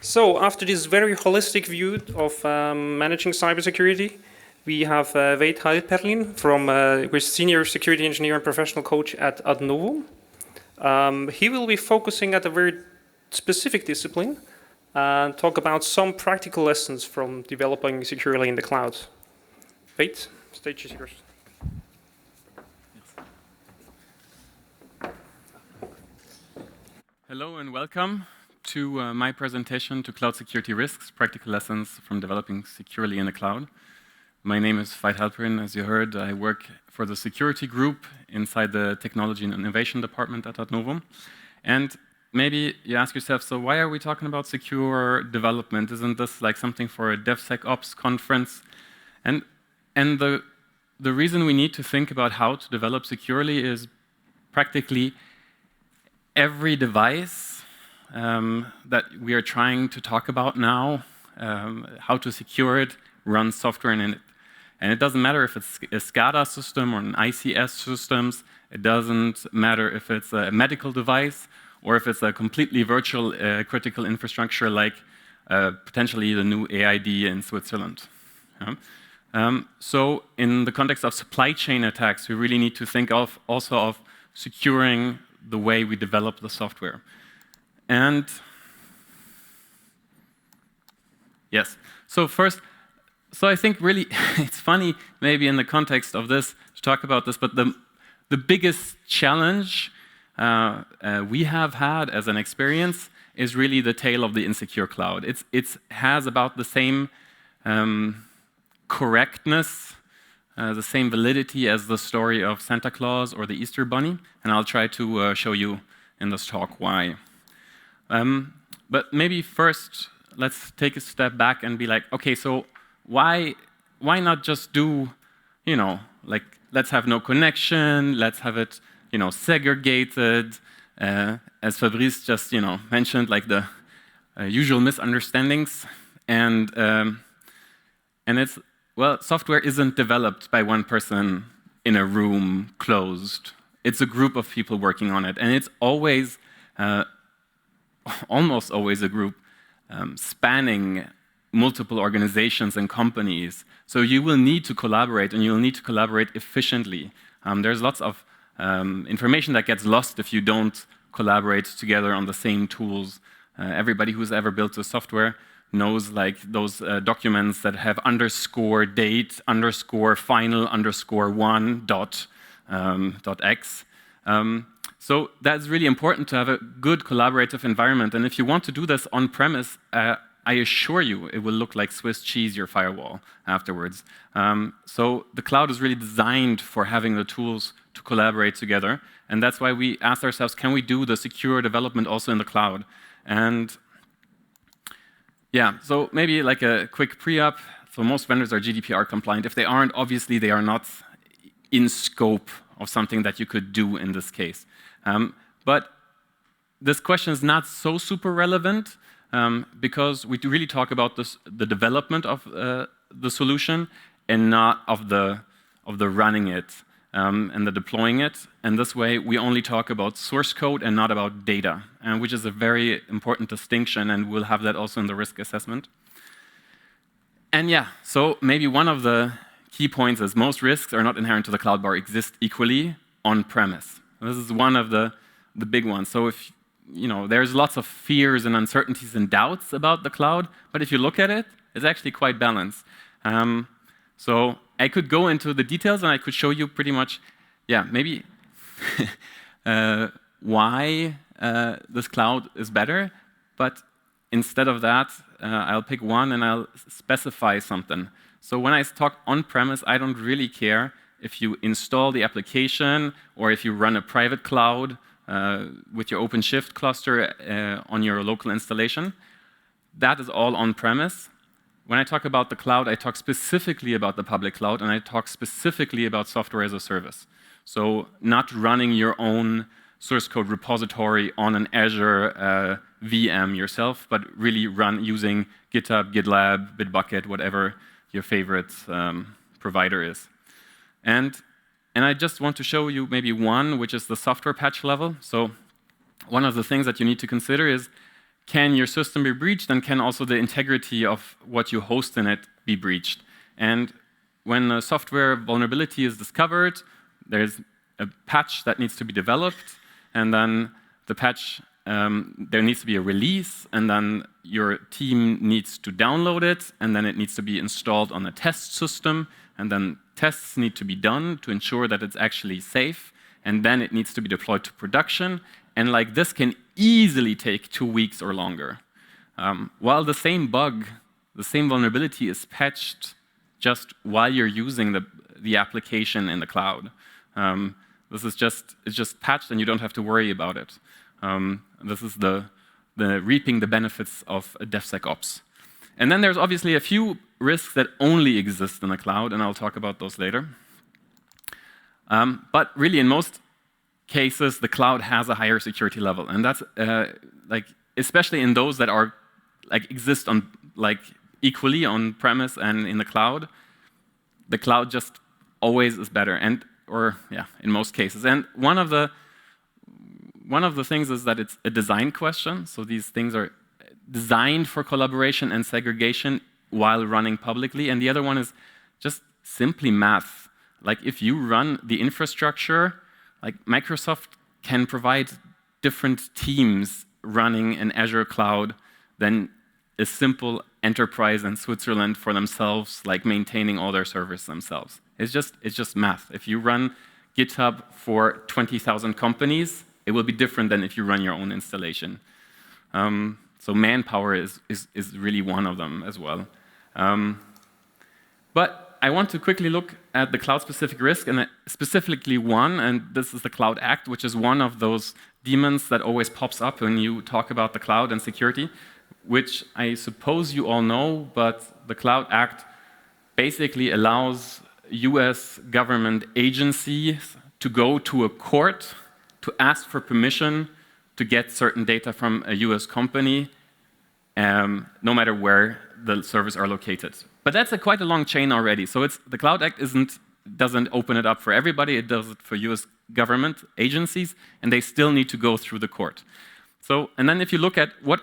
So after this very holistic view of managing cybersecurity, we have Veit Hailperin from who is Senior Security Engineer and Professional Coach at Adnovo. He will be focusing at a very specific discipline and talk about some practical lessons from developing securely in the cloud. Veit, stage is yours. Hello and welcome to my presentation to Cloud Security Risks, Practical Lessons from Developing Securely in the Cloud. My name is Veit Hailperin. As you heard, I work for the security group inside the Technology and Innovation Department at Adnovo. And maybe you ask yourself, so why are we talking about secure development? Isn't this like something for a DevSecOps conference? And the reason we need to think about how to develop securely is practically every device that we are trying to talk about now, how to secure it, runs software in it. And it doesn't matter if it's a SCADA system or an ICS systems. It doesn't matter if it's a medical device or if it's a completely virtual critical infrastructure like potentially the new AID in Switzerland. So in the context of supply chain attacks, we really need to think also of securing the way we develop the software. And yes, so first, I think really it's funny maybe in the context of this to talk about this, but the biggest challenge we have had as an experience is really the tale of the insecure cloud. It has about the same correctness, the same validity as the story of Santa Claus or the Easter Bunny, and I'll try to show you in this talk why. But maybe first, let's take a step back and be like, okay, so why not just do, like, let's have no connection, let's have it, segregated, as Fabrice just, mentioned, like the usual misunderstandings, and it's, well, software isn't developed by one person in a room closed. It's a group of people working on it, and it's always almost always a group spanning multiple organizations and companies. So you will need to collaborate, and you'll need to collaborate efficiently. There's lots of information that gets lost if you don't collaborate together on the same tools. Everybody who's ever built a software knows like those documents that have underscore date, underscore final, underscore one, dot x. So that's really important to have a good collaborative environment. And if you want to do this on-premise, I assure you it will look like Swiss cheese, your firewall, afterwards. So the cloud is really designed for having the tools to collaborate together. And that's why we asked ourselves, can we do the secure development also in the cloud? And yeah, so maybe like a quick pre-up. So most vendors are GDPR compliant. If they aren't, obviously they are not in scope of something that you could do in this case. But this question is not so super relevant because we really talk about the development of the solution and not of the running it and the deploying it. And this way, we only talk about source code and not about data, which is a very important distinction, and we'll have that also in the risk assessment. And yeah, so maybe one of the key points is most risks are not inherent to the cloud but exist equally on-premise. This is one of the big ones. So if, there's lots of fears and uncertainties and doubts about the cloud, but if you look at it, it's actually quite balanced. So I could go into the details and I could show you pretty much, maybe why this cloud is better, but instead of that, I'll pick one and I'll specify something. So when I talk on-premise, I don't really care if you install the application or if you run a private cloud with your OpenShift cluster on your local installation. That is all on-premise. When I talk about the cloud, I talk specifically about the public cloud, and I talk specifically about software as a service. So not running your own source code repository on an Azure VM yourself, but really run using GitHub, GitLab, Bitbucket, whatever your favorite provider is. And I just want to show you maybe one, which is the software patch level. So one of the things that you need to consider is, can your system be breached, and can also the integrity of what you host in it be breached. And when a software vulnerability is discovered, there's a patch that needs to be developed, and then the patch, there needs to be a release, and then your team needs to download it, and then it needs to be installed on a test system, and then tests need to be done to ensure that it's actually safe, and then it needs to be deployed to production, and like this can easily take 2 weeks or longer. While the same bug, the same vulnerability is patched just while you're using the application in the cloud. It's just patched, and you don't have to worry about it. This is the reaping the benefits of DevSecOps. And then there's obviously a few risks that only exist in the cloud, and I'll talk about those later. But really, in most cases, the cloud has a higher security level, and that's like especially in those that are like exist on like equally on premise and in the cloud. The cloud just always is better, in most cases. And one of the things is that it's a design question. So these things are designed for collaboration and segregation while running publicly. And the other one is just simply math. Like if you run the infrastructure, like Microsoft can provide different teams running an Azure cloud than a simple enterprise in Switzerland for themselves, like maintaining all their servers themselves. It's just math. If you run GitHub for 20,000 companies, it will be different than if you run your own installation. So manpower is really one of them as well. But I want to quickly look at the cloud-specific risk, and specifically one, and this is the Cloud Act, which is one of those demons that always pops up when you talk about the cloud and security, which I suppose you all know, but the Cloud Act basically allows US government agencies to go to a court to ask for permission to get certain data from a US company, no matter where the servers are located. But that's quite a long chain already. So the Cloud Act doesn't open it up for everybody. It does it for US government agencies, and they still need to go through the court. So, and then if you look at what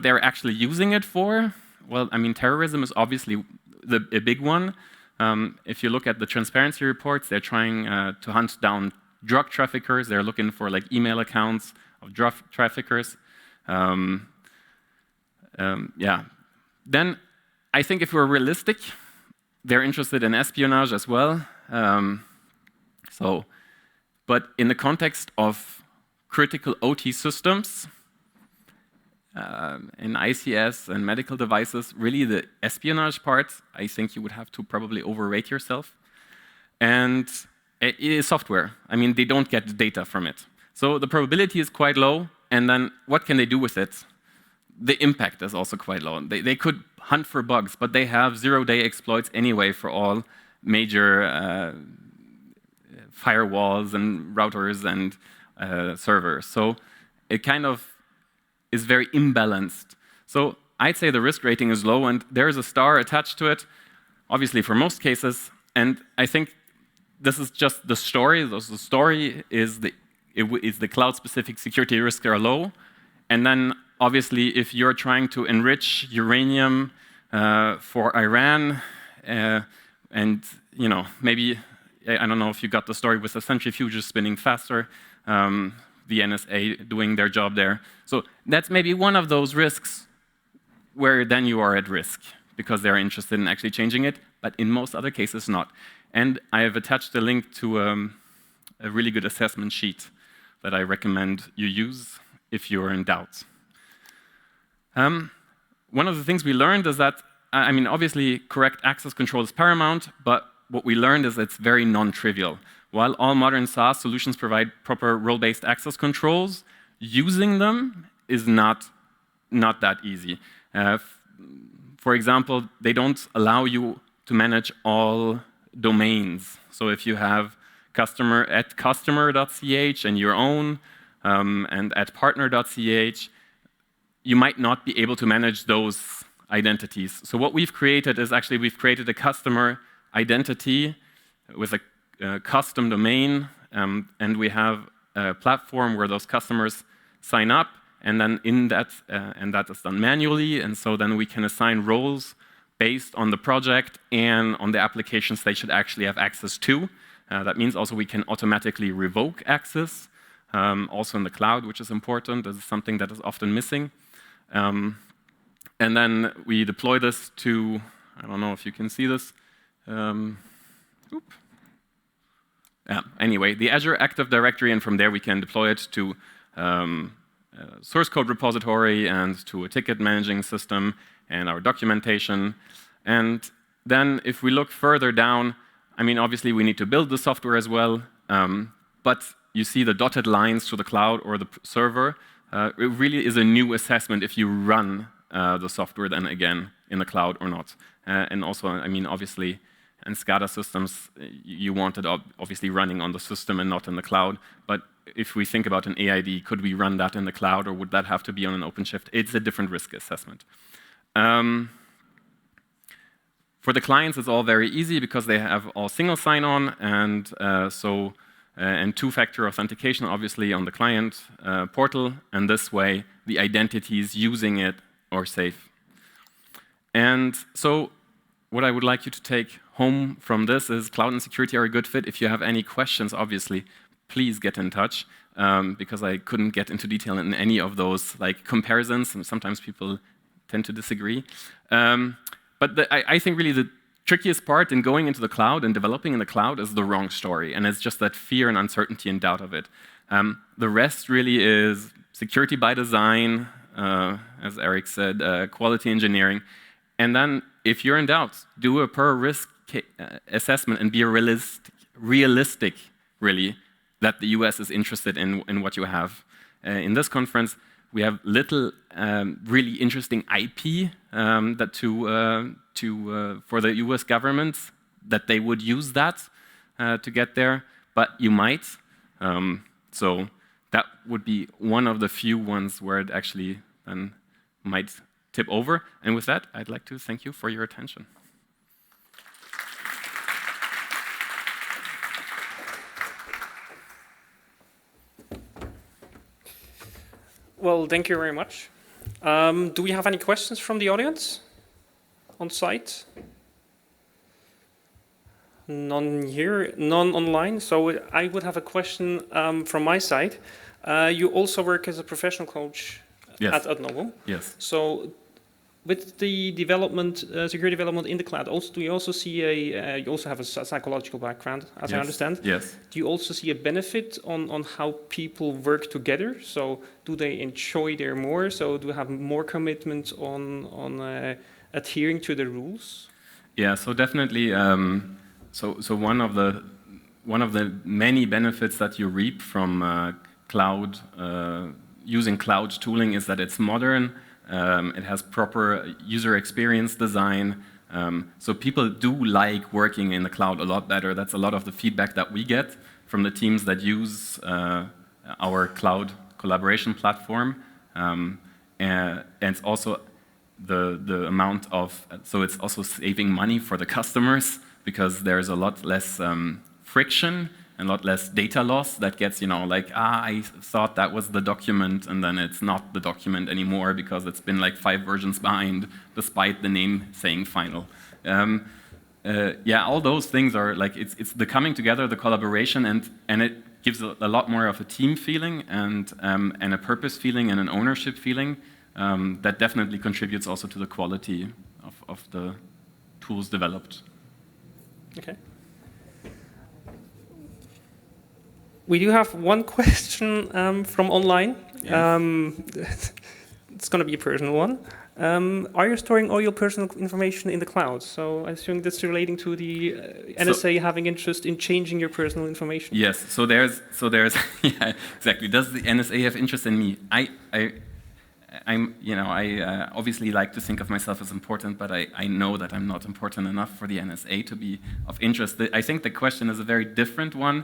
they're actually using it for, well, I mean, terrorism is obviously a big one. If you look at the transparency reports, they're trying to hunt down drug traffickers. They're looking for like email accounts of drug traffickers. Then I think if we're realistic, they're interested in espionage as well. But in the context of critical OT systems, in ICS and medical devices, really the espionage part, I think you would have to probably overrate yourself. And it is software. I mean, they don't get the data from it. So the probability is quite low, and then what can they do with it? The impact is also quite low. They could hunt for bugs, but they have zero-day exploits anyway for all major firewalls and routers and servers. So it kind of is very imbalanced. So I'd say the risk rating is low, and there is a star attached to it, obviously for most cases. And I think this is just the story. The story is the cloud-specific security risks are low. And then obviously, if you're trying to enrich uranium for Iran, and maybe I don't know if you got the story with the centrifuges spinning faster, the NSA doing their job there. So that's maybe one of those risks where then you are at risk because they're interested in actually changing it, but in most other cases not. And I have attached a link to a really good assessment sheet that I recommend you use if you're in doubt. One of the things we learned is that, I mean, obviously correct access control is paramount, but what we learned is it's very non-trivial. While all modern SaaS solutions provide proper role-based access controls, using them is not that easy. For example, they don't allow you to manage all domains. So if you have customer at customer.ch and your own, and at partner.ch, you might not be able to manage those identities. So what we've created is actually we've created a customer identity with a custom domain, and we have a platform where those customers sign up, and then in that, and that is done manually, and so then we can assign roles based on the project and on the applications they should actually have access to. That means also we can automatically revoke access, also in the cloud, which is important. This is something that is often missing. And then we deploy this to, I don't know if you can see this. Anyway, the Azure Active Directory, and from there we can deploy it to source code repository and to a ticket managing system and our documentation. And then if we look further down, I mean, obviously we need to build the software as well, but you see the dotted lines to the cloud or the server. It really is a new assessment if you run the software then again in the cloud or not. And also, I mean, obviously, in SCADA systems, you want it obviously running on the system and not in the cloud. But if we think about an AID, could we run that in the cloud, or would that have to be on an OpenShift? It's a different risk assessment. For the clients, it's all very easy because they have all single sign-on, and and two-factor authentication, obviously, on the client portal. And this way, the identities using it are safe. And so, what I would like you to take home from this is cloud and security are a good fit. If you have any questions, obviously, please get in touch, because I couldn't get into detail in any of those like comparisons, and sometimes people tend to disagree. But I think really the trickiest part in going into the cloud and developing in the cloud is the wrong story, and it's just that fear and uncertainty and doubt of it. The rest really is security by design, as Eric said, quality engineering. And then, if you're in doubt, do a per-risk assessment and be realistic, really, that the US is interested in what you have. In this conference, we have little really interesting IP for the US government, that they would use that to get there, but you might. So that would be one of the few ones where it actually then might tip over. And with that, I'd like to thank you for your attention. Well, thank you very much. Do we have any questions from the audience on site? None here, none online. So I would have a question from my side. You also work as a professional coach at Adnovo. Yes. So with the development, security development in the cloud, do you also see you also have a psychological background, as I understand? Yes. Do you also see a benefit on how people work together? So do they enjoy there more? So do they have more commitment on adhering to the rules? Yeah, so definitely. So one of the many benefits that you reap from cloud, using cloud tooling, is that it's modern. It has proper user experience design. So people do like working in the cloud a lot better. That's a lot of the feedback that we get from the teams that use our cloud collaboration platform. And it's also the amount of, so it's also saving money for the customers, because there's a lot less friction and a lot less data loss that gets, I thought that was the document, and then it's not the document anymore because it's been like 5 versions behind, despite the name saying final. All those things are like, it's the coming together, the collaboration, and it gives a lot more of a team feeling and a purpose feeling and an ownership feeling that definitely contributes also to the quality of the tools developed. Okay. We do have one question from online. Yes. It's going to be a personal one. Are you storing all your personal information in the cloud? So I assume that's relating to the NSA having interest in changing your personal information. Yes. So there's yeah, exactly. Does the NSA have interest in me? I obviously like to think of myself as important, but I know that I'm not important enough for the NSA to be of interest. I think the question is a very different one,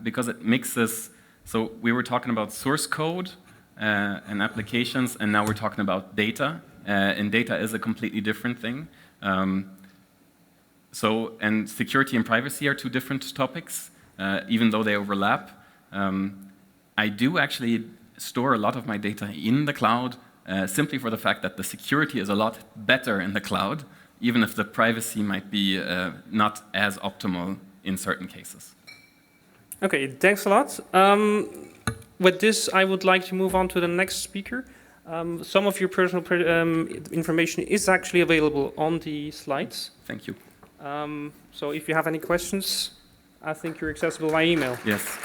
because it mixes. So we were talking about source code and applications, and now we're talking about data. And data is a completely different thing. And security and privacy are two different topics, even though they overlap. I do actually store a lot of my data in the cloud simply for the fact that the security is a lot better in the cloud, even if the privacy might be not as optimal in certain cases. Okay, thanks a lot. With this, I would like to move on to the next speaker. Some of your personal information is actually available on the slides. Thank you. So if you have any questions, I think you're accessible by email. Yes.